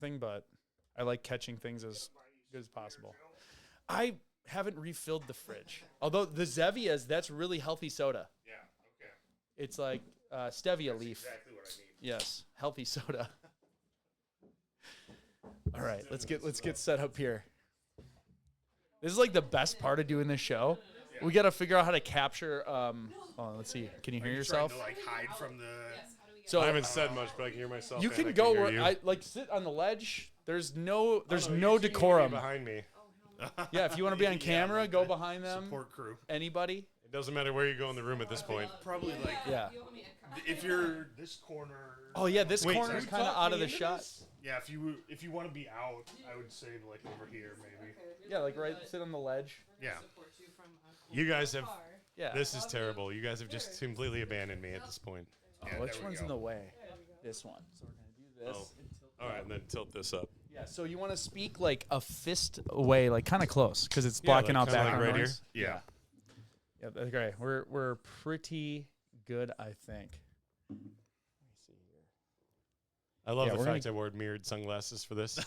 thing, but I like catching things as good as possible. I haven't refilled the fridge. Although the Zevias, that's really healthy soda. Yeah, okay. It's like stevia leaf. Exactly what I need. Yes, healthy soda. All right, let's get set up here. This is like the best part of doing this show. Yeah. We got to figure out how to capture. Let's see. Can you hear yourself? Trying to like hide from the. So I haven't said much, but I can hear myself. You can go where I like sit on the ledge. There's no decorum behind me. Yeah, if you want to be on camera, go behind them. Support crew. Anybody? It doesn't matter where you go in the room at this point. Probably like if you're this corner. Oh yeah, this corner is kind of out of the shot. This? Yeah, if you want to be out, I would say like over here maybe. Yeah, like right, sit on the ledge. Yeah. You guys have. Yeah. This is terrible. You guys have just completely abandoned me at this point. Yeah, which one's in the way? This one. So we're gonna do this. All right, and then tilt this up. Yeah. So you want to speak like a fist away, like kind of close, because it's blocking out background like right noise. Here. Yeah. Yeah. Okay. We're pretty good, I think. Let me see here. I love the fact I wore mirrored sunglasses for this.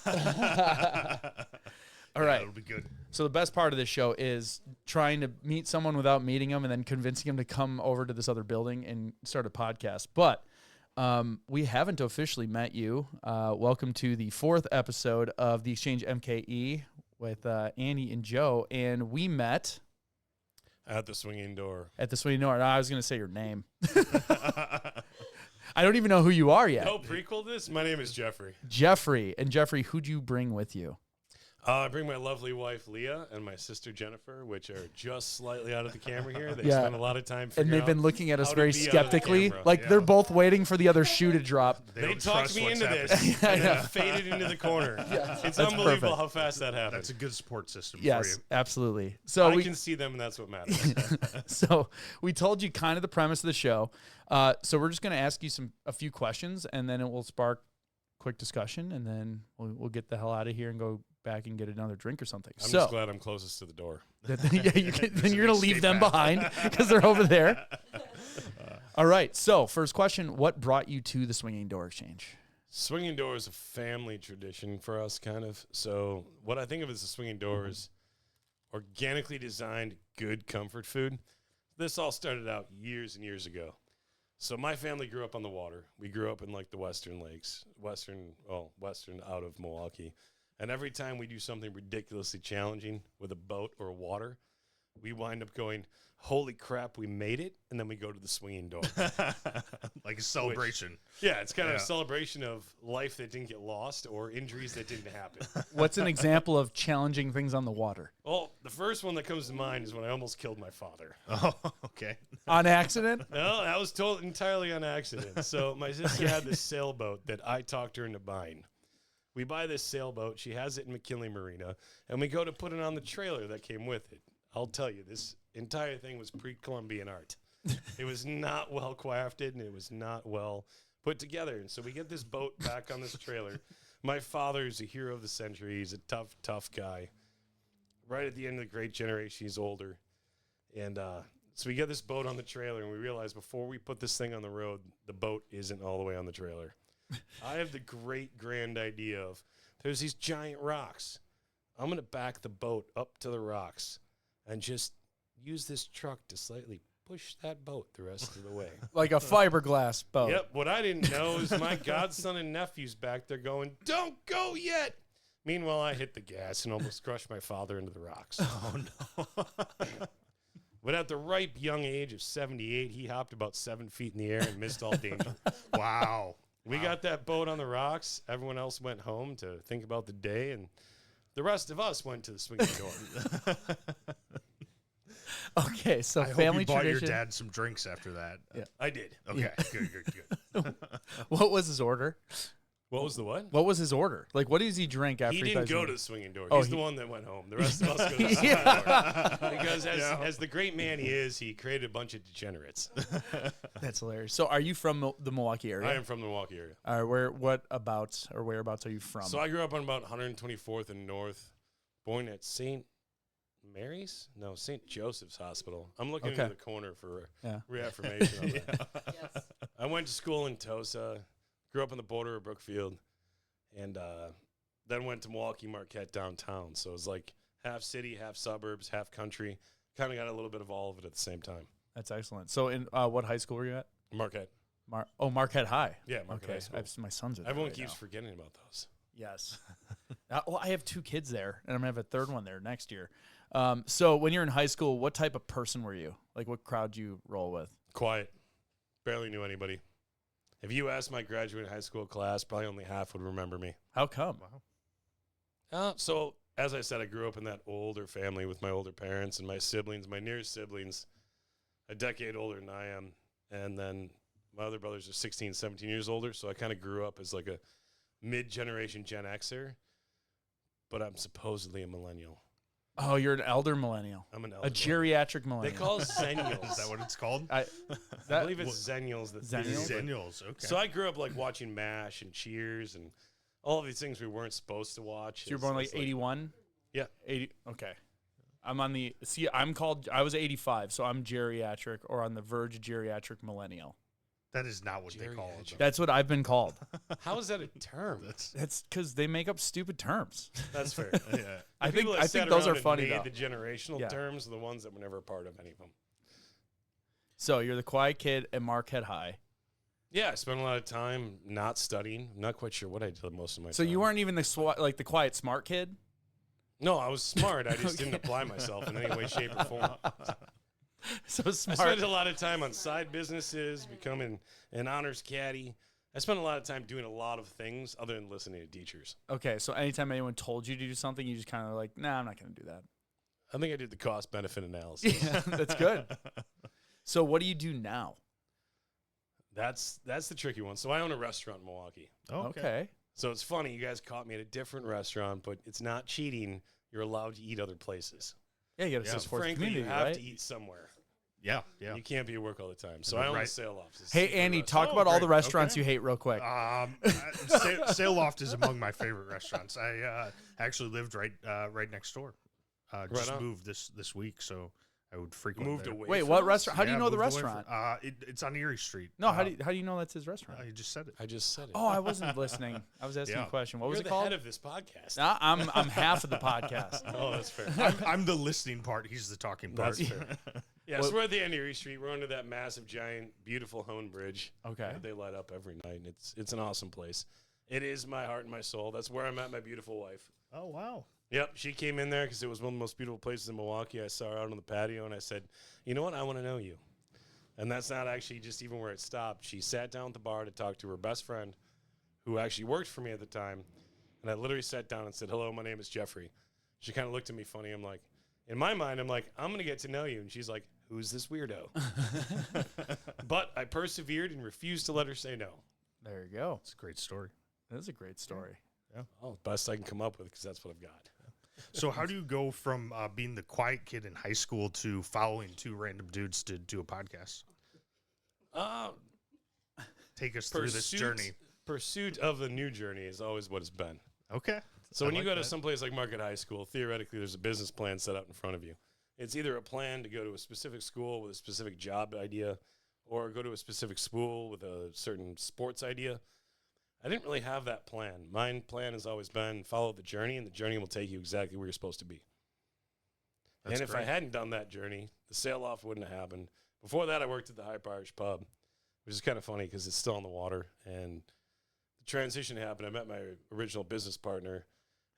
All right. It'll be good. So the best part of this show is trying to meet someone without meeting them and then convincing them to come over to this other building and start a podcast. But we haven't officially met you. Welcome to the 4th episode of the Exchange MKE with Andy and Joe. And we met at the swinging door. At the swinging door. I was going to say your name. I don't even know who you are yet. No, prequel this? My name is Jeffrey. Jeffrey. And Jeffrey, who'd you bring with you? I bring my lovely wife, Leah, and my sister, Jennifer, which are just slightly out of the camera here. They spend a lot of time figuring out. And they've been looking at us very skeptically. The like they're both waiting for the other shoe to drop. They talked me into this and then faded into the corner. Yeah, it's unbelievable how fast that happened. That's a good support system for you. Yes, absolutely. So I can see them, and that's what matters. So we told you kind of the premise of the show. So we're just going to ask you a few questions, and then it will spark quick discussion, and then we'll get the hell out of here and go back and get another drink or something. I'm just glad I'm closest to the door. Then you're going to leave them behind because they're over there. All right. So first question, what brought you to the Swinging Door Exchange? Swinging Door is a family tradition for us, kind of. So what I think of as a swinging door is organically designed, good comfort food. This all started out years and years ago. So my family grew up on the water. We grew up in like the Western Lakes, western out of Milwaukee. And every time we do something ridiculously challenging with a boat or water, we wind up going, holy crap, we made it. And then we go to the swinging door. Like a celebration. It's kind of a celebration of life that didn't get lost or injuries that didn't happen. What's an example of challenging things on the water? Well, the first one that comes to mind is when I almost killed my father. Oh, okay. On accident? No, that was entirely on accident. So my sister had this sailboat that I talked her into buying. We buy this sailboat. She has it in McKinley Marina, and we go to put it on the trailer that came with it. I'll tell you, this entire thing was pre-Columbian art. It was not well crafted, and it was not well put together. And so we get this boat back on this trailer. My father is a hero of the century. He's a tough, tough guy. Right at the end of the great generation, he's older. And so we get this boat on the trailer, and we realize before we put this thing on the road, the boat isn't all the way on the trailer. I have the great grand idea of there's these giant rocks. I'm going to back the boat up to the rocks and just use this truck to slightly push that boat the rest of the way. Like a fiberglass boat. Yep. What I didn't know is my godson and nephew's back there going, don't go yet. Meanwhile, I hit the gas and almost crushed my father into the rocks. Oh, no. But at the ripe young age of 78, he hopped about 7 feet in the air and missed all danger. Wow. We got that boat on the rocks. Everyone else went home to think about the day, and the rest of us went to the swinging door. Okay, so I family hope you bought tradition. your dad some drinks after that. Yeah. I did. Okay, good. What was his order? What was the what? What was his order? Like, what does he drink after He he didn't plays go the- to the swinging door. Oh, He's the one that went home. The rest of us go to the swinging door. Because as the great man he is, he created a bunch of degenerates. That's hilarious. So, are you from the Milwaukee area? I am from the Milwaukee area. Whereabouts are you from? So I grew up on about 124th and North, born at St. Mary's? No, St. Joseph's Hospital. I'm looking into the corner for reaffirmation on that. Yes. I went to school in Tosa, grew up on the border of Brookfield, and Then went to Milwaukee, Marquette, downtown. So it was like half city, half suburbs, half country. Kind of got a little bit of all of it at the same time. That's excellent. So in what high school were you at? Marquette. Marquette High. Yeah, Marquette High School. My sons are there. Everyone right keeps now. forgetting about those. Yes. Well, I have 2 kids there, and I'm going to have a third one there next year. So when you're in high school, what type of person were you? Like, what crowd do you roll with? Quiet. Barely knew anybody. If you asked my graduating high school class, probably only half would remember me. How come? So, as I said, I grew up in that older family with my older parents and my siblings, my nearest siblings, a decade older than I am. And then my other brothers are 16, 17 years older. So I kind of grew up as like a mid-generation Gen Xer, but I'm supposedly a millennial. Oh, you're an elder millennial. I'm an elder. A geriatric millennial. They call us zennials. Is that what it's called? I believe it's zennials. Zennials? Zennials, okay. So I grew up like watching MASH and Cheers and all of these things we weren't supposed to watch. So you're born like 81? Yeah. 80. Okay. I'm on the, I was 85, so I'm geriatric or on the verge of geriatric millennial. That is not what they call it. That's what I've been called. How is that a term? That's because they make up stupid terms. That's fair. Yeah. I think People that those sat are around and funny made though. The generational Yeah. terms are the ones that were never a part of any of them. So you're the quiet kid at Marquette High. Yeah, I spent a lot of time not studying. I'm not quite sure what I did most of my time. So you weren't even the quiet smart kid? No, I was smart. I just didn't apply myself in any way, shape, or form. So I smart. spent a lot of time on side businesses, becoming an honors caddy. I spent a lot of time doing a lot of things other than listening to teachers. Okay, so anytime anyone told you to do something, you just kind of like, nah, I'm not going to do that. I think I did the cost-benefit analysis. Yeah, that's good. So what do you do now? That's the tricky one. So I own a restaurant in Milwaukee. Okay. So it's funny, you guys caught me at a different restaurant, but it's not cheating. You're allowed to eat other places. Yeah, you got to Because support the frankly, community, you have right? to eat somewhere. Yeah. You can't be at work all the time. So I own a Right. Sail Loft. It's a Hey, seafood Andy, restaurant. talk about all the great. restaurants Okay. you hate real quick. Sail Loft is among my favorite restaurants. I actually lived right next door. Just on. moved this week, so I would frequent Moved there. away. Wait, from what us? restaurant? How do you Yeah, know the moved away restaurant? It's on Erie Street. No, how do you know that's his restaurant? You just said it. I just said it. Oh, I wasn't listening. I was asking Yeah. a question. What was You're it the called? head of this podcast. Nah, I'm half of the podcast. Oh, that's fair. I'm the listening part. He's the talking part. That's fair. Yeah, so we're at the end of Erie Street. We're under that massive, giant, beautiful Hone Bridge. Okay. They light up every night, and it's an awesome place. It is my heart and my soul. That's where I met my beautiful wife. Oh wow. Yep, she came in there because it was one of the most beautiful places in Milwaukee. I saw her out on the patio, and I said, you know what? I want to know you. And that's not actually just even where it stopped. She sat down at the bar to talk to her best friend, who actually worked for me at the time. And I literally sat down and said, hello, my name is Jeffrey. She kind of looked at me funny. I'm like, in my mind, I'm like, I'm going to get to know you. And she's like, who's this weirdo? But I persevered and refused to let her say no. There you go. It's a great story. That is a great story. Oh, best I can come up with because that's what I've got. So how do you go from being the quiet kid in high school to following 2 random dudes to do a podcast? Take us through this journey. Pursuit of the new journey is always what it's been. Okay. So when I you like go to that. someplace like Market High School, theoretically, there's a business plan set out in front of you. It's either a plan to go to a specific school with a specific job idea or go to a specific school with a certain sports idea. I didn't really have that plan. My plan has always been follow the journey, and the journey will take you exactly where you're supposed to be. That's and if great. I hadn't done that journey, the Sail Loft wouldn't have happened. Before that, I worked at the Hype Irish Pub, which is kind of funny because it's still on the water. And the transition happened. I met my original business partner,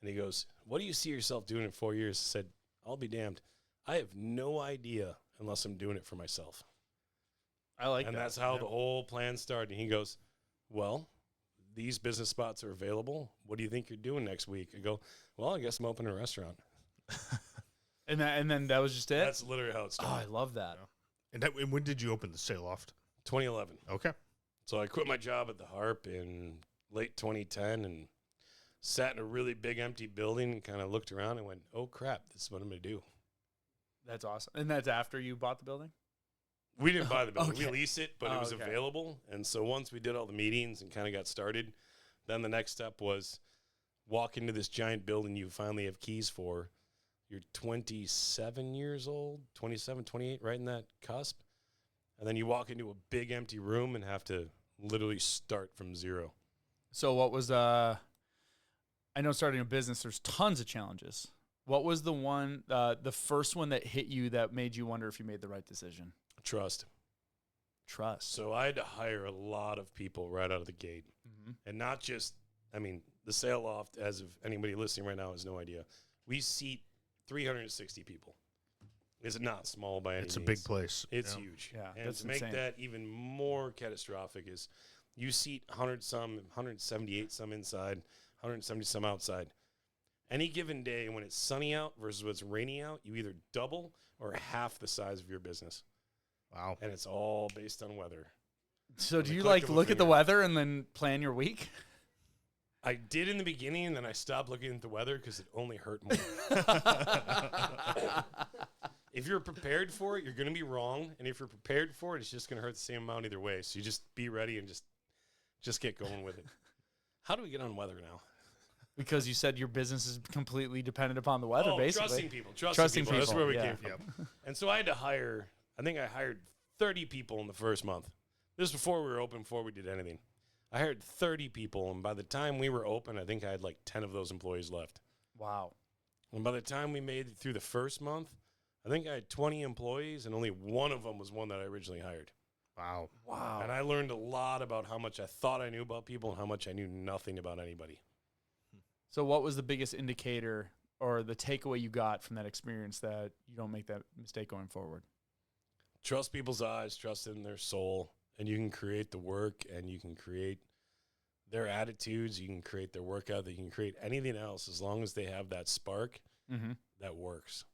and he goes, what do you see yourself doing in 4 years? I said, I'll be damned. I have no idea unless I'm doing it for myself. I like And that. that's how the whole plan started. And he goes, well, these business spots are available. What do you think you're doing next week? I go, well, I guess I'm opening a restaurant. And then that was just it? That's literally how it Oh, started. I love that. And when did you open the Sail Loft? 2011. Okay. So I quit my job at the Harp in late 2010 and sat in a really big empty building and kind of looked around and went, oh, crap, this is what I'm going to do. That's awesome. And that's after you bought the building? We didn't buy the building. Okay. We leased it, but it was Okay. available. And so once we did all the meetings and kind of got started, then the next step was walk into this giant building you finally have keys for. You're 27 years old, 27, 28, right in that cusp. And then you walk into a big empty room and have to literally start from zero. So what was I know starting a business, there's tons of challenges. What was the first one that hit you that made you wonder if you made the right decision? Trust. So I had to hire a lot of people right out of the gate. And not just, the Sail Loft, as of anybody listening right now has no idea, we seat 360 people. It's not small by any means. It's a big place. It's huge. Yeah, and that's to make insane. that even more catastrophic is you seat 178 some inside, 170 some outside. Any given day when it's sunny out versus when it's rainy out, you either double or half the size of your business. Wow. And it's all based on weather. So do you click of a look at the finger. weather and then plan your week? I did in the beginning, and then I stopped looking at the weather because it only hurt more. If you're prepared for it, you're going to be wrong. And if you're prepared for it, it's just going to hurt the same amount either way. So you just be ready and just get going with it. How do we get on weather now? Because you said your business is completely dependent upon the weather, basically. Trusting people. Trusting That's people, where we yeah. came from. And so I had to hire, I think I hired 30 people in the first month. This was before we were open, before we did anything. I hired 30 people, and by the time we were open, I think I had like 10 of those employees left. Wow. And by the time we made it through the first month, I think I had 20 employees, and only one of them was one that I originally hired. Wow. Wow. And I learned a lot about how much I thought I knew about people and how much I knew nothing about anybody. So what was the biggest indicator or the takeaway you got from that experience that you don't make that mistake going forward? Trust people's eyes, trust in their soul, and you can create the work, and you can create their attitudes, you can create their work ethic, you can create anything else as long as they have that spark that works.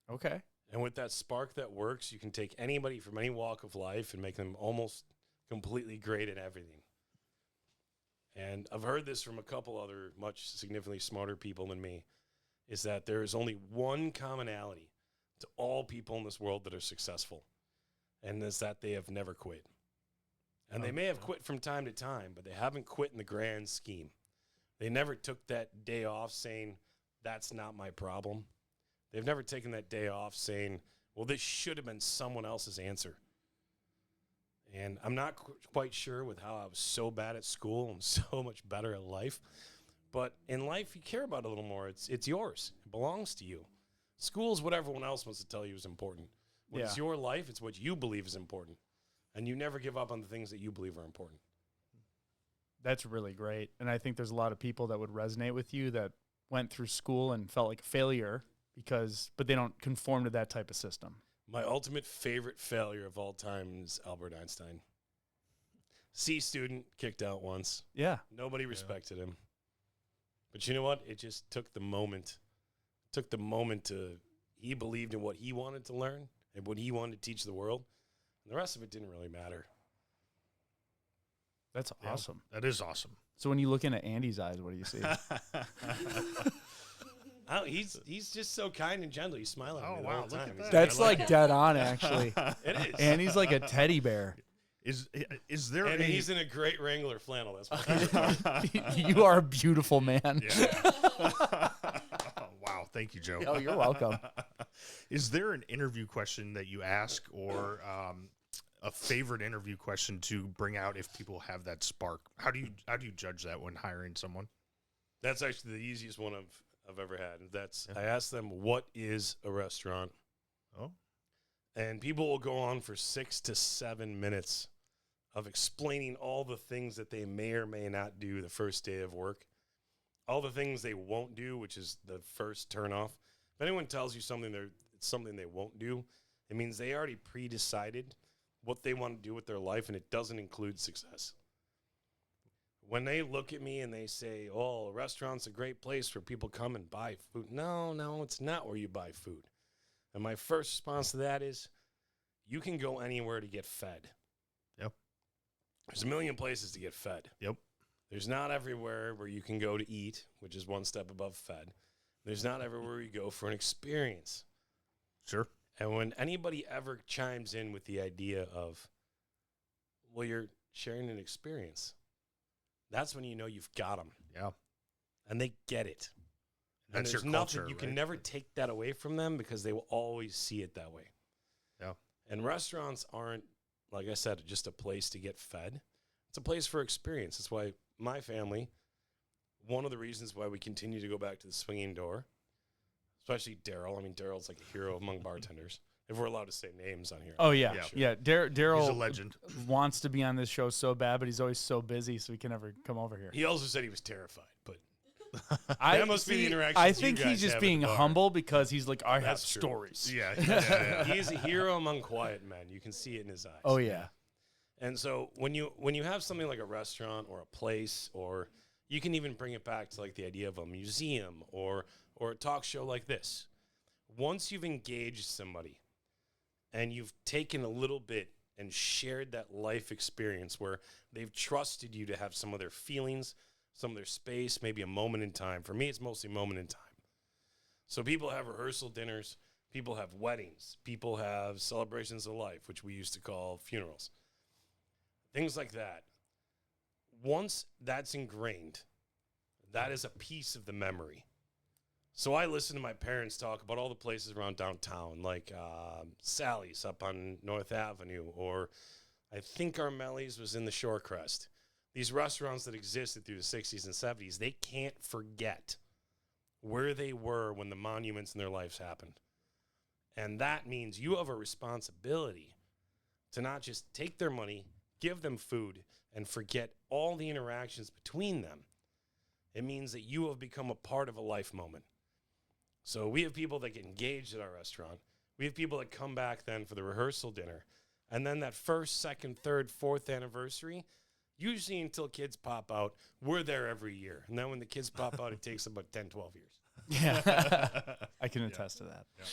Okay. And with that spark that works, you can take anybody from any walk of life and make them almost completely great at everything. And I've heard this from a couple other much significantly smarter people than me, is that there is only one commonality to all people in this world that are successful, and it's that they have never quit. And they may have quit from time to time, but they haven't quit in the grand scheme. They never took that day off saying, that's not my problem. They've never taken that day off saying, well, this should have been someone else's answer. And I'm not quite sure with how I was so bad at school and so much better at life. But in life, you care about it a little more. It's yours. It belongs to you. School is what everyone else wants to tell you is important. When it's your life, it's what you believe is important. And you never give up on the things that you believe are important. That's really great. And I think there's a lot of people that would resonate with you that went through school and felt like a failure but they don't conform to that type of system. My ultimate favorite failure of all time is Albert Einstein. C student, kicked out once. Yeah. Nobody respected him. But you know what? It just took the moment. He believed in what he wanted to learn and what he wanted to teach the world. And the rest of it didn't really matter. That's awesome. That is awesome. So when you look into Andy's eyes, what do you see? He's just so kind and gentle. He's smiling at me the whole look time. at that. That's I like dead on, actually. it is. Andy's like a teddy bear. Is there And any? he's in a great Wrangler flannel. That's my favorite. You are a beautiful man. Yeah. Wow. Thank you, Joe. Oh, you're welcome. Is there an interview question that you ask, or a favorite interview question to bring out if people have that spark? How do you judge that when hiring someone? That's actually the easiest one I've ever had. I asked them, what is a restaurant? Oh. And people will go on for 6 to 7 minutes of explaining all the things that they may or may not do the first day of work. All the things they won't do, which is the first turnoff. If anyone tells you it's something they won't do, it means they already pre-decided what they want to do with their life, and it doesn't include success. When they look at me and they say, oh, a restaurant's a great place where people come and buy food. No, it's not where you buy food. And my first response to that is, you can go anywhere to get fed. Yep. There's a million places to get fed. Yep. There's not everywhere where you can go to eat, which is one step above fed. There's not everywhere you go for an experience. Sure. And when anybody ever chimes in with the idea of, well, you're sharing an experience, that's when you know you've got them. Yeah. And they get it. And That's there's your nothing, culture, you can right? never take that away from them because they will always see it that way. Yeah. And restaurants aren't, like I said, just a place to get fed. It's a place for experience. That's why my family, one of the reasons why we continue to go back to the swinging door, especially Daryl. I mean, Daryl's like a hero among bartenders. If we're allowed to say names on here. Oh, yeah. Yeah. Daryl He's a legend. wants to be on this show so bad, but he's always so busy, so he can never come over here. He also said he was terrified, but That must be the interaction. I think he's just being humble because he's like, I have That's true. stories. Yeah. He's a hero among quiet men. You can see it in his eyes. Oh, yeah. And so when you have something like a restaurant or a place, or you can even bring it back to like the idea of a museum or a talk show like this. Once you've engaged somebody and you've taken a little bit and shared that life experience where they've trusted you to have some of their feelings, some of their space, maybe a moment in time. For me, it's mostly a moment in time. So people have rehearsal dinners, people have weddings, people have celebrations of life, which we used to call funerals. Things like that. Once that's ingrained, that is a piece of the memory. So I listen to my parents talk about all the places around downtown, like Sally's up on North Avenue, or I think Armelli's was in the Shorecrest. These restaurants that existed through the 60s and 70s, they can't forget where they were when the monuments in their lives happened. And that means you have a responsibility to not just take their money, give them food, and forget all the interactions between them. It means that you have become a part of a life moment. So we have people that get engaged at our restaurant. We have people that come back then for the rehearsal dinner. And then that first, second, third, fourth anniversary, usually until kids pop out, we're there every year. And then when the kids pop out, it takes about 10, 12 years. Yeah. I can attest to that. Yeah.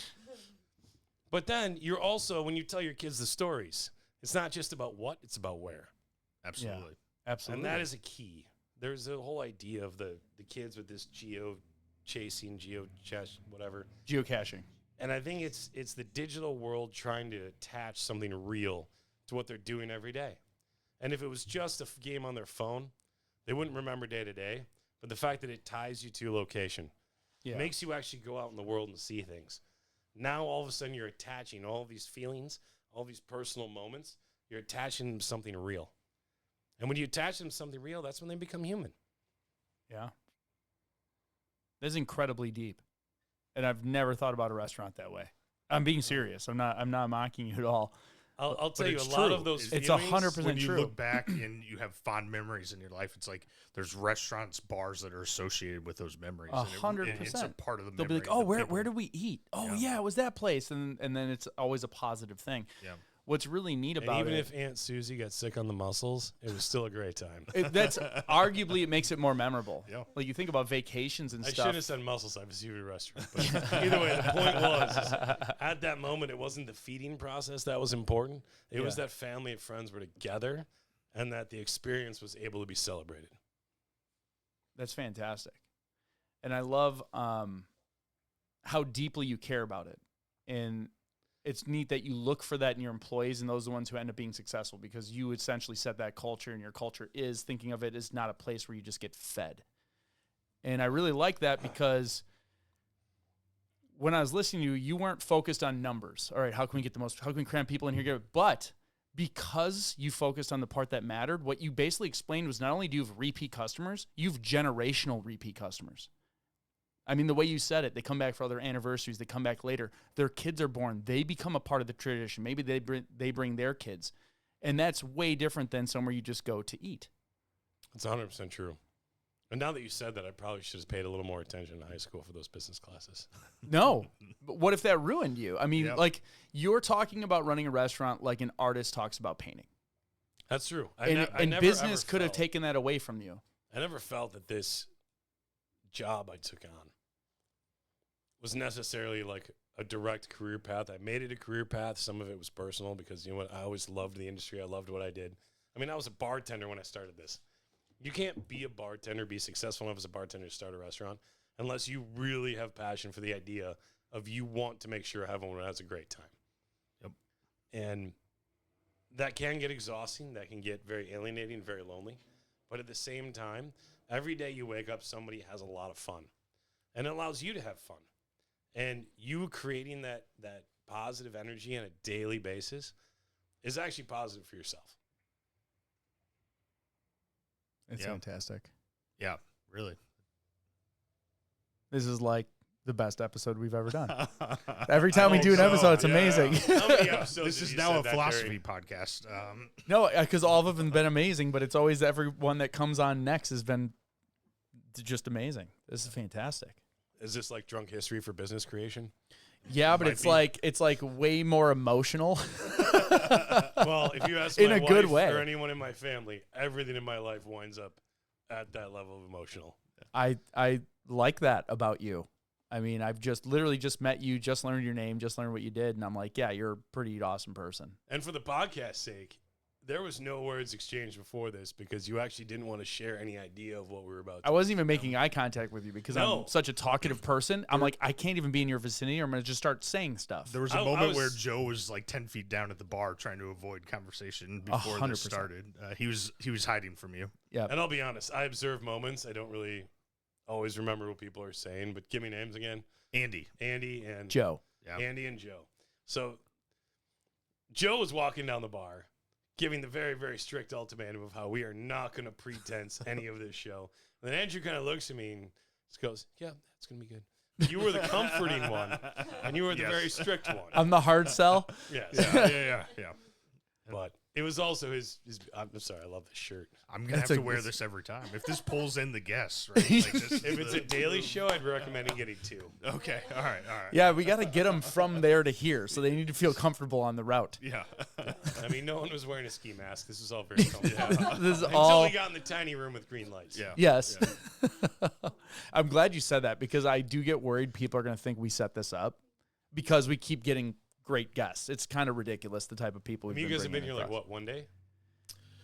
But then you're also, when you tell your kids the stories, it's not just about what, it's about where. Absolutely. Absolutely. And that is a key. There's a whole idea of the kids with this whatever. Geocaching. And I think it's the digital world trying to attach something real to what they're doing every day. And if it was just a game on their phone, they wouldn't remember day to day. But the fact that it ties you to a location makes you actually go out in the world and see things. Now, all of a sudden, you're attaching all these feelings, all these personal moments. You're attaching them to something real. And when you attach them to something real, that's when they become human. Yeah. That's incredibly deep. And I've never thought about a restaurant that way. I'm being serious. I'm not mocking you at all. I'll tell you, it's a lot true. of those It's feelings, 100% When you true. look back and you have fond memories in your life, it's like there's restaurants, bars that are associated with those memories. and 100%. It's a part of the They'll memory. be like, oh, where did we eat? Oh, yeah, it was that place. And then it's always a positive thing. Yeah. What's really neat and about even it, if Aunt Susie got sick on the mussels, it was still a great time. that's arguably it makes it more memorable. Yeah. Like you think about vacations and I stuff. should have said mussels. I have a seafood restaurant. But either way, the point was, is at that moment, it wasn't the feeding process that was important. It was that family and friends were together and that the experience was able to be celebrated. That's fantastic. And I love how deeply you care about it. And it's neat that you look for that in your employees, and those are the ones who end up being successful because you essentially set that culture, and your culture is thinking of it as not a place where you just get fed. And I really like that because when I was listening to you, you weren't focused on numbers. All right, how can we cram people in here? But because you focused on the part that mattered, what you basically explained was not only do you have repeat customers, you have generational repeat customers. I mean, the way you said it, they come back for other anniversaries. They come back later. Their kids are born. They become a part of the tradition. Maybe they bring their kids. And that's way different than somewhere you just go to eat. It's 100% true. And now that you said that, I probably should have paid a little more attention in high school for those business classes. No. But what if that ruined you? I mean, Yep. like, you're talking about running a restaurant like an artist talks about painting. That's true. And business could have taken that away from you. I never felt that this job I took on was necessarily like a direct career path. I made it a career path. Some of it was personal because, you know what, I always loved the industry. I loved what I did. I mean, I was a bartender when I started this. You can't be a bartender, be successful enough as a bartender to start a restaurant unless you really have passion for the idea of you want to make sure everyone has a great time. Yep. And that can get exhausting. That can get very alienating, very lonely. But at the same time, every day you wake up, somebody has a lot of fun. And it allows you to have fun. And you creating that positive energy on a daily basis is actually positive for yourself. It's Yeah. fantastic. Yeah, really. This is like the best episode we've ever done. Every time we do an episode, it's amazing. How many episodes This have is you now said a that philosophy during? podcast. No, because all of them have been amazing, but it's always everyone that comes on next has been just amazing. This is fantastic. Is this like drunk history for business creation? Yeah, but Might it's like way more emotional. Well, if you ask In my a good wife way. or anyone in my family, everything in my life winds up at that level of emotional. I like that about you. I mean, I've just literally just met you, just learned your name, just learned what you did, and I'm like, yeah, you're a pretty awesome person. And for the podcast's sake, there was no words exchanged before this because you actually didn't want to share any idea of what we were about to I wasn't even making eye contact with you because No. I'm such a talkative person. I'm like, I can't even be in your vicinity or I'm going to just start saying stuff. There was a I moment where was- Joe was like 10 feet down at the bar trying to avoid conversation before 100%. this started. He was hiding from you. Yeah. And I'll be honest, I observe moments. I don't really always remember what people are saying, but give me names again. Andy. Andy and Joe. Yeah. Andy and Joe. So Joe was walking down the bar, giving the very, very strict ultimatum of how we are not going to pretense any of this show. And then Andrew kind of looks at me and just goes, yeah, that's going to be good. You were the comforting one, and you were the Yes. very strict one. I'm the hard sell. Yes. Yeah. But it was also his I'm sorry, I love this shirt. I'm gonna That's have to a- wear this every time. If this pulls in the guests, right? Like this is If it's a daily show, I'd recommend getting 2. Okay. All right. Yeah, we got to get them from there to here, so they need to feel comfortable on the route. Yeah. I mean, no one was wearing a ski mask. This was all very comfortable. This is Until all. we got in the tiny room with green lights. Yeah. Yes. I'm glad you said that because I do get worried people are going to think we set this up because we keep getting great guests. It's kind of ridiculous the type of people I we've mean, you been guys have been bringing here like across. what, one day?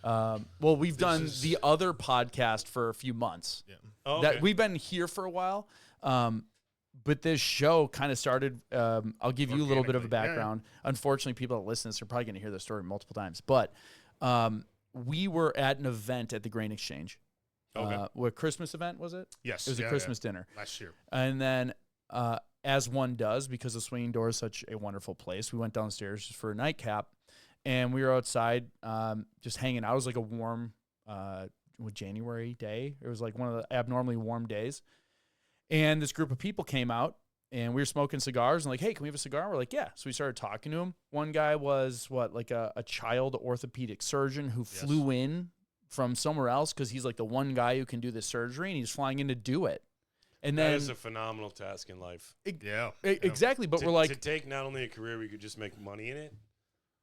Well, we've done is- the other podcast for a few months. Yeah. Oh, That okay. we've been here for a while. But this show kind of started. I'll give you a little bit of a Organically. Yeah, yeah. background. Unfortunately, people that listen to this are probably going to hear this story multiple times. But we were at an event at the Grain Exchange. Okay. What Christmas event was it? Yes. It was a Christmas dinner. last year. And then, as one does, because the Swinging Door is such a wonderful place, we went downstairs just for a nightcap, and we were outside just hanging out. It was like a warm January day. It was like one of the abnormally warm days. And this group of people came out, and we were smoking cigars, and like, hey, can we have a cigar? We're like, yeah. So we started talking to him. One guy was, like a child orthopedic surgeon who flew in from somewhere else because he's like the one guy who can do this surgery, and he's flying in to do it. And That then is a phenomenal task in life. Yeah. exactly, but to, we're like, to take not only a career where you could just make money in it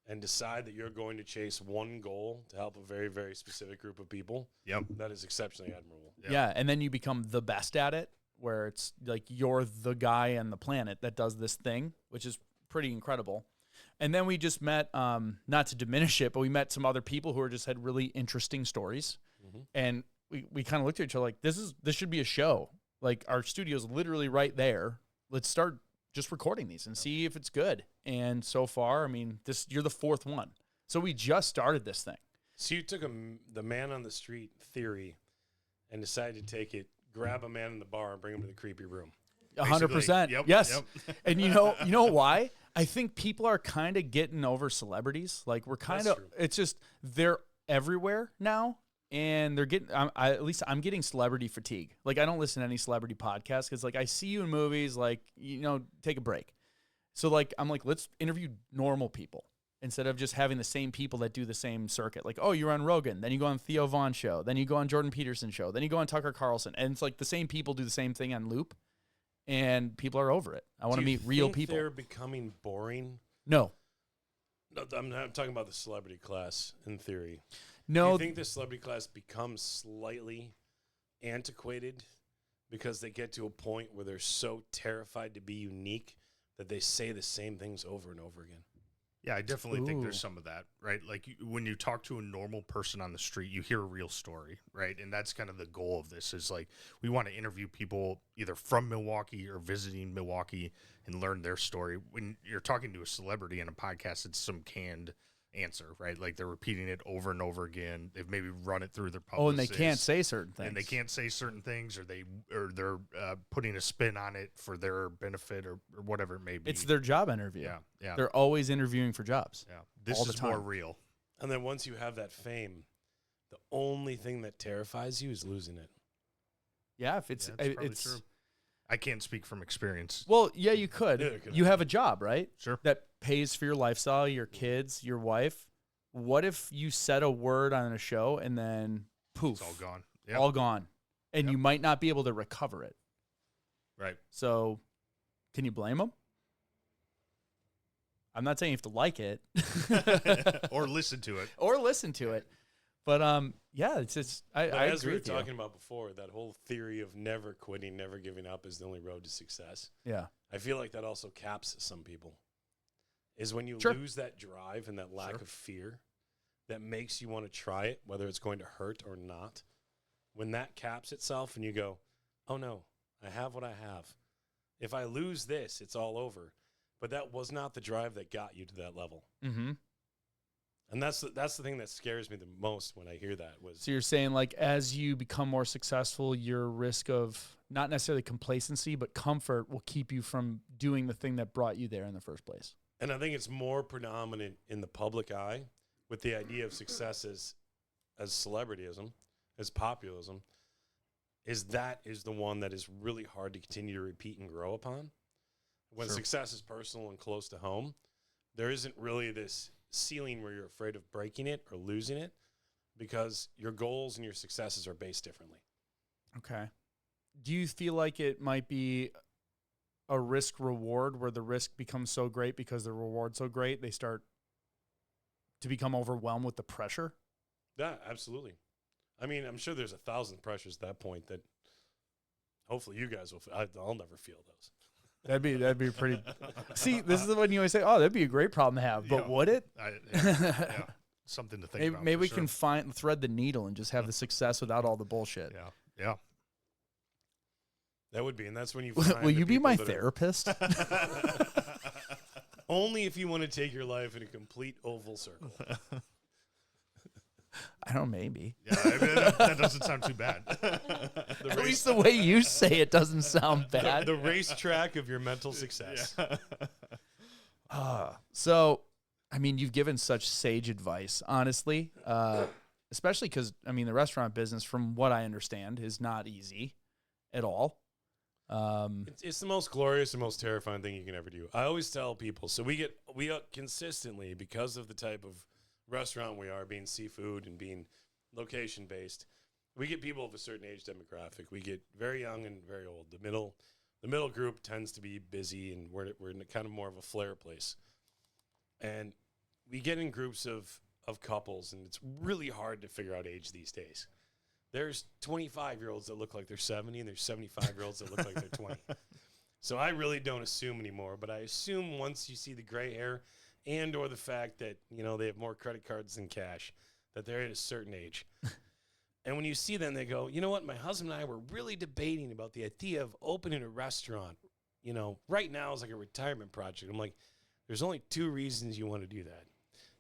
and decide that you're going to chase one goal to help a very, very specific group of people. Yep. That is exceptionally admirable. yeah, and then you become the best at it, where it's like you're the guy on the planet that does this thing, which is pretty incredible. And then we just met, not to diminish it, but we met some other people who just had really interesting stories, and we kind of looked at each other like, this should be a show. Like, our studio's literally right there. Let's start just recording these and see if it's good. And so far, I mean, you're the fourth one. So we just started this thing. So you took the man on the street theory and decided to take it, grab a man in the bar and bring him to the creepy room. 100%. Yep, Yes. yep. And you know why? I think people are kind of getting over celebrities. Like, we're kind of, That's true. it's just, they're everywhere now. And they're getting, at least I'm getting celebrity fatigue. Like, I don't listen to any celebrity podcasts because, like, I see you in movies, like, take a break. So, like, I'm like, let's interview normal people instead of just having the same people that do the same circuit. Like, oh, you're on Rogan, then you go on Theo Vaughn's show, then you go on Jordan Peterson's show, then you go on Tucker Carlson. And it's like the same people do the same thing on loop, and people are over it. I want to Do you meet real think people. They're becoming boring. No. No, I'm not talking about the celebrity class in theory. Do No, you think the celebrity class becomes slightly antiquated because they get to a point where they're so terrified to be unique that they say the same things over and over again? Yeah, I definitely think Ooh. there's some of that, right? Like when you talk to a normal person on the street, you hear a real story, right? And that's kind of the goal of this is like we want to interview people either from Milwaukee or visiting Milwaukee and learn their story. When you're talking to a celebrity in a podcast, it's some canned answer, right? Like they're repeating it over and over again. They've maybe run it through their publicist. and they can't say certain things. And they can't say certain things, or they're putting a spin on it for their benefit, or whatever it may be. It's their job interview. Yeah. They're always interviewing for jobs. Yeah, this all the is more time. real. And then once you have that fame, the only thing that terrifies you is losing it. Yeah, if it's Yeah, that's probably it's true. I can't speak from experience. Well, yeah, you could. Neither could You I. have a job, right? Sure. That pays for your lifestyle, your kids, your wife. What if you said a word on a show and then poof, It's all gone. Yeah. all gone, and Yep. you might not be able to recover it? Right. So, can you blame them? I'm not saying you have to like it Or listen to it. or listen to it, but yeah, it's just I But as agree we were with you. talking about before, that whole theory of never quitting, never giving up is the only road to success. Yeah, I feel like that also caps some people. Is when you Sure. lose that drive and that lack Sure. of fear that makes you want to try it, whether it's going to hurt or not. When that caps itself and you go, oh no, I have what I have. If I lose this, it's all over. But that was not the drive that got you to that level. mm-hmm. And that's the thing that scares me the most when I hear that was So you're saying like as you become more successful, your risk of not necessarily complacency, but comfort will keep you from doing the thing that brought you there in the first place. And I think it's more predominant in the public eye with the idea of success as celebrityism, as populism, is the one that is really hard to continue to repeat and grow upon. When Sure. success is personal and close to home, there isn't really this ceiling where you're afraid of breaking it or losing it because your goals and your successes are based differently. Okay. Do you feel like it might be a risk reward where the risk becomes so great because the reward's so great, they start to become overwhelmed with the pressure? Yeah, absolutely. I mean, I'm sure there's 1,000 pressures at that point that hopefully you guys will I'll never feel those. That'd be pretty. See, this is the one you always say, oh, that'd be a great problem to have. But Yeah. would it? Yeah. Something to think Maybe, about. maybe for we sure. can thread the needle and just have the success without all the bullshit. Yeah. Yeah. That would be, and that's when you find Will the you be people my that are- therapist? Only if you want to take your life in a complete oval circle. I don't know, maybe. Yeah. I mean, that doesn't sound too bad. At least the way you say it doesn't sound bad. The racetrack of your mental success. So, I mean, you've given such sage advice, honestly, especially because, I mean, the restaurant business, from what I understand, is not easy at all. It's the most glorious and most terrifying thing you can ever do. I always tell people, so we consistently, because of the type of restaurant we are, being seafood and being location based, we get people of a certain age demographic. We get very young and very old. The middle group tends to be busy, and we're in kind of more of a flair place. And we get in groups of couples, and it's really hard to figure out age these days. There's 25-year-olds that look like they're 70, and there's 75-year-olds that look like they're 20. So I really don't assume anymore, but I assume once you see the gray hair and or the fact that, you know, they have more credit cards than cash, that they're at a certain age. And when you see them, they go, you know what, my husband and I were really debating about the idea of opening a restaurant. You know, right now is like a retirement project. I'm like, there's only two reasons you want to do that.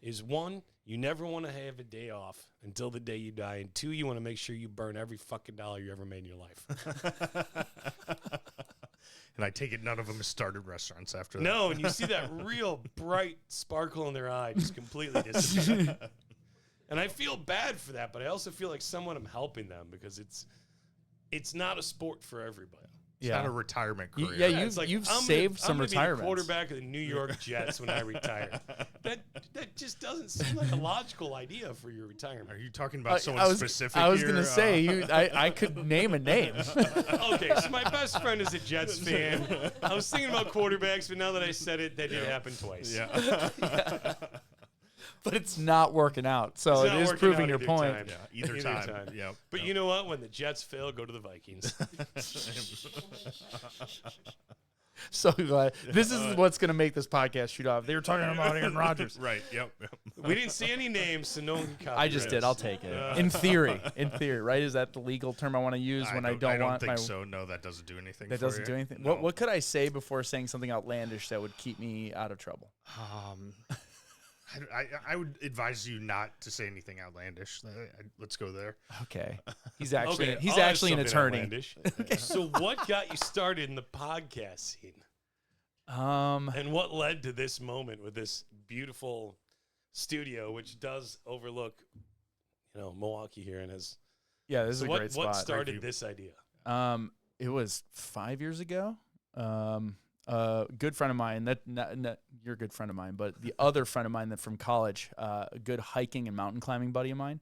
Is one, you never want to have a day off until the day you die. And two, you want to make sure you burn every fucking dollar you ever made in your life. And I take it none of them have started restaurants after that. No, and you see that real bright sparkle in their eye just completely disappear. And I feel bad for that, but I also feel like somewhat I'm helping them because it's not a sport for everybody. It's not a retirement career. Yeah, Yeah, it's you've I'm saved some gonna be retirements. the quarterback of the New York Jets when I retire. That just doesn't seem like a logical idea for your retirement. Are you talking about someone I was specific I was here? going to say, I could name a name. Okay, so my best friend is a Jets fan. I was thinking about quarterbacks, but now that I said it, that did happen twice. Yeah. But it's not working out. So It's it not is working proving out your either point. time. Yeah, either time. Yeah. But you know what? When the Jets fail, go to the Vikings. So this is what's going to make this podcast shoot off. They were talking about Aaron Rodgers. Right. Yep. We didn't see any names, so no one can copyright I just did. us. I'll take it. In theory, right? Is that the legal term I want to use when I don't want think my? so. No, that doesn't do anything. That for doesn't you. do anything. No. What could I say before saying something outlandish that would keep me out of trouble? I would advise you not to say anything outlandish. Let's go there. Okay, he's actually Okay, he's I'll have actually an something attorney. outlandish. So what got you started in the podcast scene? Um, And what led to this moment with this beautiful studio, which does overlook, Milwaukee here, and has. yeah, this is So a what great spot. started this idea? it was 5 years ago. A good friend of mine, you're a good friend of mine, but the other friend of mine that from college, a good hiking and mountain climbing buddy of mine,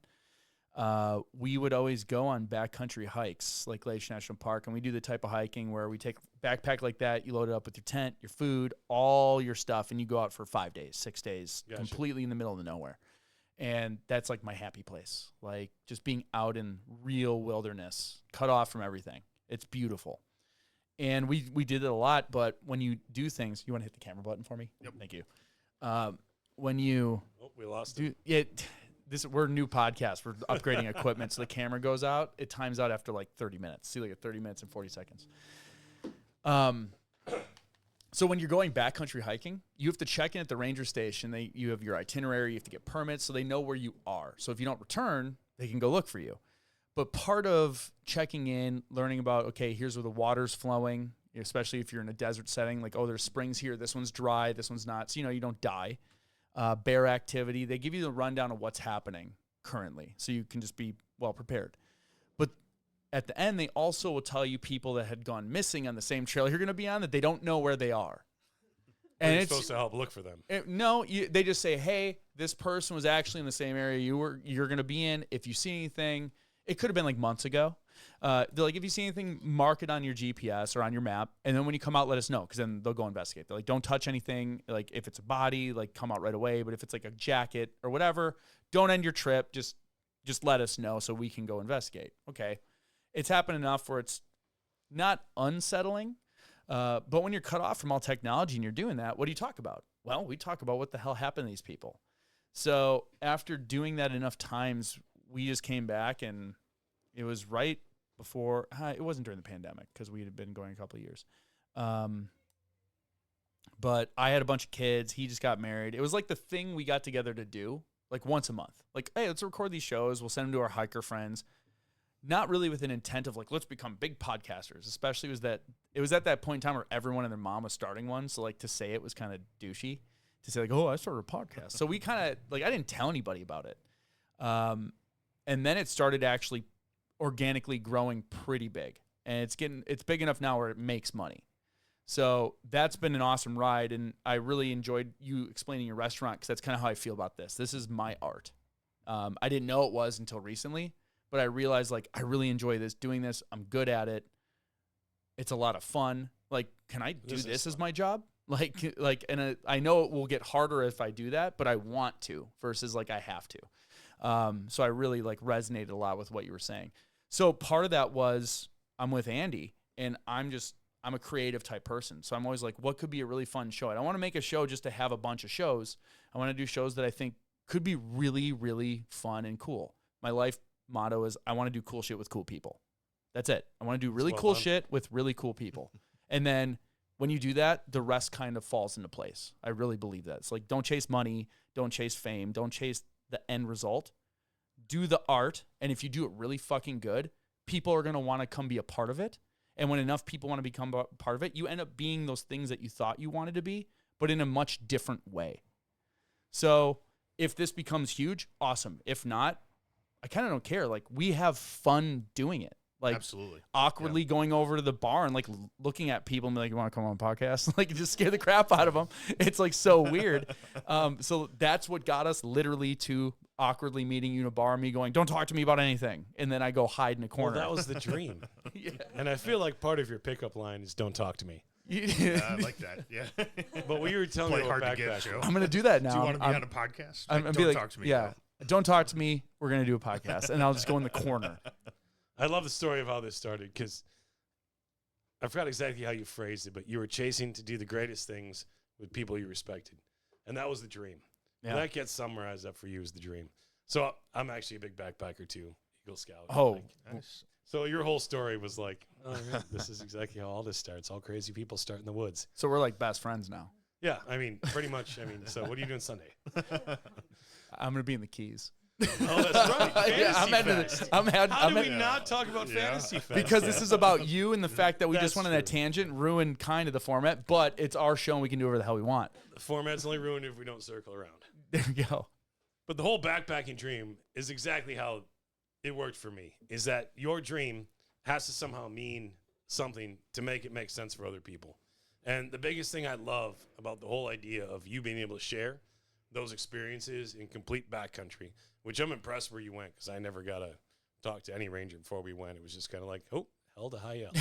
we would always go on backcountry hikes like Glacier National Park, and we do the type of hiking where we take a backpack like that, you load it up with your tent, your food, all your stuff, and you go out for 5 days, 6 days, completely in the middle of nowhere. And that's like my happy place, like just being out in real wilderness, cut off from everything. It's beautiful. And we did it a lot, but when you do things, you want to hit the camera button for me? Yep. Thank you. When you we lost do it, we're a new podcast. We're upgrading equipment, so the camera goes out. It times out after like 30 minutes. See, like at 30 minutes and 40 seconds. So when you're going backcountry hiking, you have to check in at the ranger station. You have your itinerary. You have to get permits, so they know where you are. So if you don't return, they can go look for you. But part of checking in, learning about, okay, here's where the water's flowing, especially if you're in a desert setting, like, oh, there's springs here. This one's dry. This one's not. So, you don't die. Bear activity. They give you the rundown of what's happening currently, so you can just be well prepared. But at the end, they also will tell you people that had gone missing on the same trail you're going to be on that they don't know where they are. And you're supposed to help look for them. They just say, hey, this person was actually in the same area you're going to be in. If you see anything, it could have been like months ago. They're like, if you see anything, mark it on your GPS or on your map. And then when you come out, let us know, because then they'll go investigate. They're like, don't touch anything. Like if it's a body, like come out right away. But if it's like a jacket or whatever, don't end your trip. Just let us know so we can go investigate. Okay. It's happened enough where it's not unsettling. But when you're cut off from all technology and you're doing that, what do you talk about? Well, we talk about what the hell happened to these people. So after doing that enough times, we just came back, and it was right before, it wasn't during the pandemic because we had been going a couple of years. But I had a bunch of kids. He just got married. It was like the thing we got together to do like once a month. Like, hey, let's record these shows. We'll send them to our hiker friends. Not really with an intent of like, let's become big podcasters, especially it was at that point in time where everyone and their mom was starting one. So like to say it was kind of douchey to say like, oh, I started a podcast. So we kind of like, I didn't tell anybody about it. And then it started actually organically growing pretty big, and it's big enough now where it makes money. So that's been an awesome ride. And I really enjoyed you explaining your restaurant, because that's kind of how I feel about this. This is my art. I didn't know it was until recently, but I realized like, I really enjoy doing this. I'm good at it. It's a lot of fun. Like, can I do this as my job? And I know it will get harder if I do that, but I want to versus like I have to. So I really like resonated a lot with what you were saying. So part of that was I'm with Andy, and I'm a creative type person. So I'm always like, what could be a really fun show? I don't want to make a show just to have a bunch of shows. I want to do shows that I think could be really, really fun and cool. My life motto is I want to do cool shit with cool people. That's it. I want to do really cool shit with really cool people. And then when you do that, the rest kind of falls into place. I really believe that. It's like, don't chase money, don't chase fame, don't chase the end result. Do the art, and if you do it really fucking good, people are going to want to come be a part of it. And when enough people want to become a part of it, you end up being those things that you thought you wanted to be, but in a much different way. So if this becomes huge, awesome. If not, I kind of don't care. Like, we have fun doing it. Like, absolutely awkwardly going over to the bar and like looking at people and be like, you want to come on a podcast? Like, just scare the crap out of them. It's like so weird. So that's what got us literally to awkwardly meeting you in a bar, me going, don't talk to me about anything. And then I go hide in a corner. Well, that was the dream. Yeah. And I feel like part of your pickup line is don't talk to me. I like that. Yeah. But what you were telling me about backpack. I'm going to do that now. Do you want to be on a podcast? I'm don't be like, talk to me. Yeah. Don't talk to me. We're going to do a podcast. And I'll just go in the corner. I love the story of how this started, because I forgot exactly how you phrased it, but you were chasing to do the greatest things with people you respected. And that was the dream. Yeah. And that gets summarized up for you as the dream. So I'm actually a big backpacker too, Eagle Scout. Oh, Nice. So your whole story was like, oh, yeah, this is exactly how all this starts. All crazy people start in the woods. So we're like best friends now. Yeah, I mean, pretty much. I mean, so what are you doing Sunday? I'm going to be in the Keys. Oh, that's right. Fantasy Fest. How do we not talk about Fantasy Fest? Because this is about you and the fact that we just went on that tangent, ruined kind of the format, but it's our show and we can do whatever the hell we want. The format's only ruined if we don't circle around. There we go. But the whole backpacking dream is exactly how it worked for me, is that your dream has to somehow mean something to make it make sense for other people. And the biggest thing I love about the whole idea of you being able to share those experiences in complete backcountry, which I'm impressed where you went, because I never got to talk to any ranger before we went. It was just kind of like, oh, hell to high up.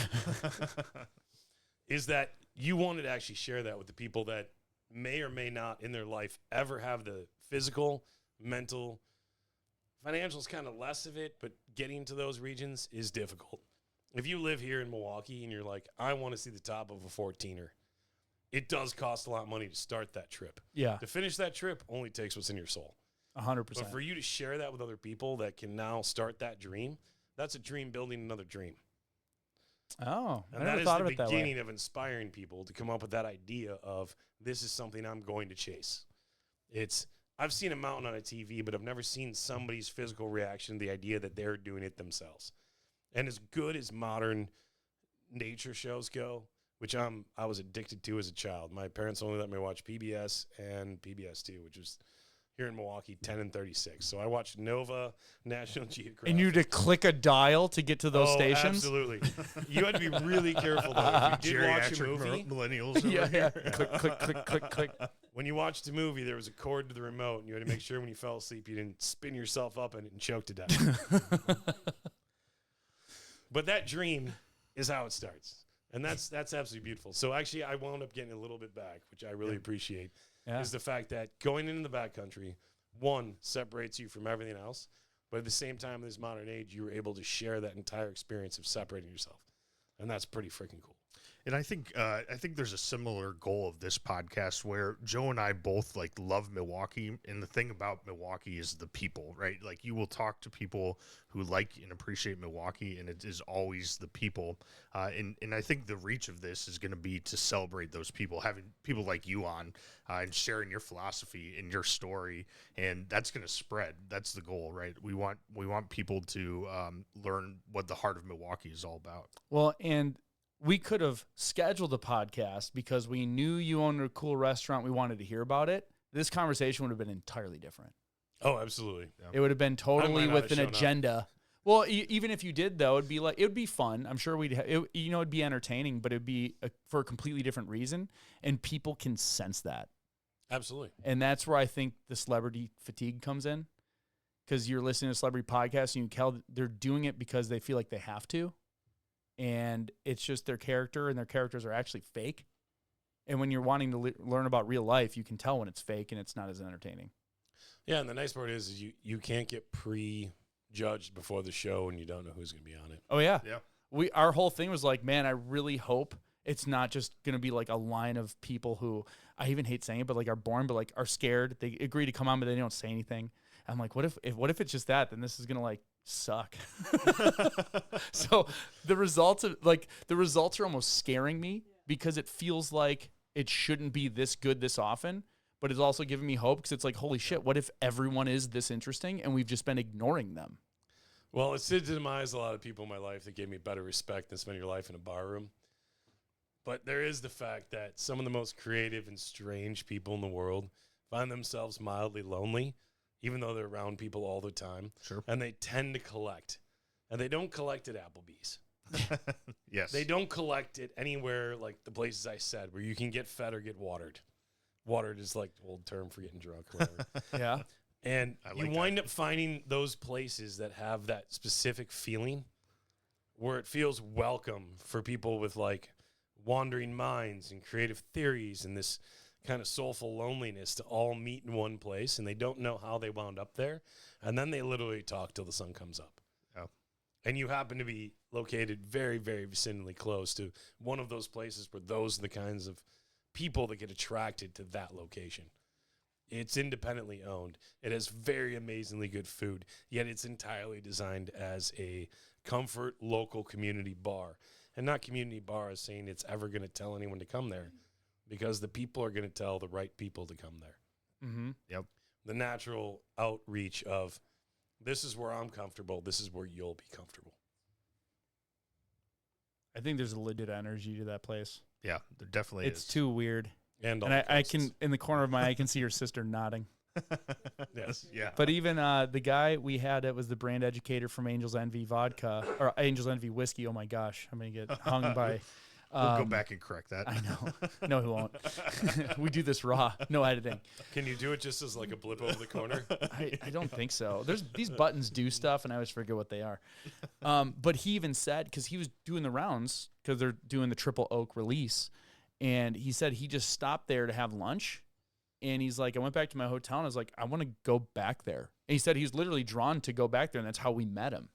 Is that you wanted to actually share that with the people that may or may not in their life ever have the physical, mental, financial's kind of less of it, but getting to those regions is difficult. If you live here in Milwaukee and you're like, I want to see the top of a 14er, it does cost a lot of money to start that trip. Yeah. To finish that trip only takes what's in your soul. 100%. But for you to share that with other people that can now start that dream, that's a dream building another dream. Oh, And I that never is thought the of it that way. beginning of inspiring people to come up with that idea of this is something I'm going to chase. I've seen a mountain on a TV, but I've never seen somebody's physical reaction to the idea that they're doing it themselves. And as good as modern nature shows go, which I was addicted to as a child. My parents only let me watch PBS and PBS2, which was here in Milwaukee, 10 and 36. So I watched Nova, National Geographic. And you had to click a dial to get to those stations? Absolutely. You had to be really careful, though. If you did watch a Geriatric movie, millennials over Yeah, here. click, click, click, click, click. when you watched a movie, there was a cord to the remote, and you had to make sure when you fell asleep, you didn't spin yourself up in it and choke to death. But that dream is how it starts. And that's absolutely beautiful. So actually, I wound up getting a little bit back, which I really appreciate, is the fact that going into the backcountry, one, separates you from everything else. But at the same time, in this modern age, you were able to share that entire experience of separating yourself. And that's pretty freaking cool. And I think there's a similar goal of this podcast where Joe and I both like love Milwaukee, and the thing about Milwaukee is the people, right? Like you will talk to people who like and appreciate Milwaukee, and it is always the people. And I think the reach of this is going to be to celebrate those people, having people like you on and sharing your philosophy and your story, and that's going to spread. That's the goal, right? We want people to learn what the heart of Milwaukee is all about. Well, and we could have scheduled a podcast because we knew you owned a cool restaurant. We wanted to hear about it. This conversation would have been entirely different. Oh, absolutely. Yeah. It would have been totally not with have an shown up. agenda. Well, even if you did, though, it would be fun. I'm sure it'd be entertaining, but it'd be for a completely different reason, and people can sense that. Absolutely. And that's where I think the celebrity fatigue comes in, because you're listening to a celebrity podcast and you can tell they're doing it because they feel like they have to. And it's just their character, and their characters are actually fake. And when you're wanting to learn about real life, you can tell when it's fake and it's not as entertaining. Yeah, and the nice part is you can't get prejudged before the show, and you don't know who's going to be on it. Oh, yeah. Yeah. Our whole thing was like, man, I really hope it's not just going to be like a line of people who, I even hate saying it, but like are boring, but like are scared. They agree to come on, but they don't say anything. I'm like, what if it's just that? Then this is going to like suck. So the results are almost scaring me, because it feels like it shouldn't be this good this often, but it's also giving me hope, because it's like, holy shit, what if everyone is this interesting and we've just been ignoring them? Well, it's demised a lot of people in my life that gave me better respect than spending your life in a bar room. But there is the fact that some of the most creative and strange people in the world find themselves mildly lonely, even though they're around people all the time. Sure. And they tend to collect. And they don't collect at Applebee's. Yes. They don't collect it anywhere like the places I said, where you can get fed or get watered. Watered is like the old term for getting drunk or whatever. Yeah. And I you like wind up finding those places that have that specific feeling where it feels welcome for people with like wandering minds and creative theories and this kind of soulful loneliness to all meet in one place, and they don't know how they wound up there. And then they literally talk till the sun comes up. Yeah. And you happen to be located very, very vicinally close to one of those places where those are the kinds of people that get attracted to that location. It's independently owned. It has very amazingly good food, yet it's entirely designed as a comfort local community bar. And not community bar as saying it's ever going to tell anyone to come there, because the people are going to tell the right people to come there. Mm-hmm. Yep. The natural outreach of, this is where I'm comfortable, this is where you'll be comfortable. I think there's a legit energy to that place. Yeah, there definitely It's is. too weird. And I can, in the corner of my eye, I can see your sister nodding. Yes. Yeah. But even the guy we had that was the brand educator from Angels Envy Vodka or Angels Envy Whiskey. Oh my gosh, I'm gonna get hung by. We'll go back and correct that. I know. No, he won't. We do this raw, no editing. Can you do it just as like a blip over the corner? I don't think so. These buttons do stuff, and I always forget what they are. But he even said, because he was doing the rounds, because they're doing the triple oak release, and he said he just stopped there to have lunch, and he's like, I went back to my hotel, and I was like, I want to go back there. And he said he's literally drawn to go back there, and that's how we met him.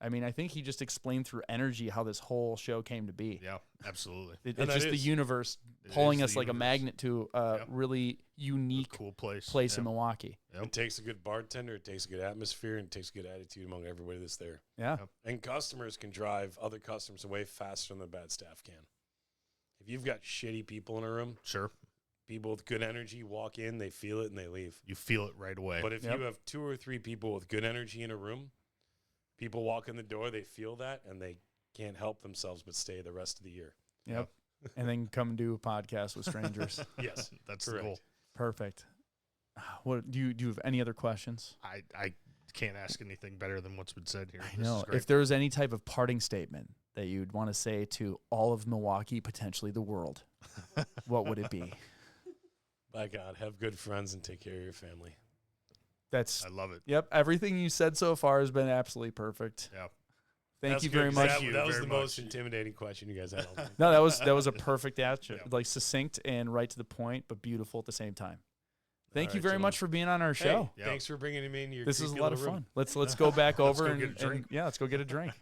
I mean, I think he just explained through energy how this whole show came to be. Yeah, absolutely. It's just the universe pulling us like a magnet to a really unique, cool place in Milwaukee. Yep. It takes a good bartender, it takes a good atmosphere, and it takes a good attitude among everybody that's there. Yeah. Yep. And customers can drive other customers away faster than the bad staff can. If you've got shitty people in a room, Sure. people with good energy walk in, they feel it, and they leave. You feel it right away. But if you have 2 or 3 people with good energy in a room, people walk in the door, they feel that, and they can't help themselves but stay the rest of the year. Yep. And then come do a podcast with strangers. Yes, That's correct. the goal. Perfect. What do you have any other questions? I can't ask anything better than what's been said here. I This know. is great. If there was any type of parting statement that you'd want to say to all of Milwaukee, potentially the world, what would it be? By God, have good friends and take care of your family. That's I love it. Yep. Everything you said so far has been absolutely perfect. Yeah. Thank That's you good, very 'cause much. That was very the most much. intimidating question you guys had all day. No, that was a perfect answer. Yeah. Like succinct and right to the point, but beautiful at the same time. Thank All you right, very gentlemen. much for being on our show. Hey, Yeah. thanks for bringing me in your This is a creepy lot of little fun. room. Let's go back over go and, get a drink. and yeah, let's go get a drink.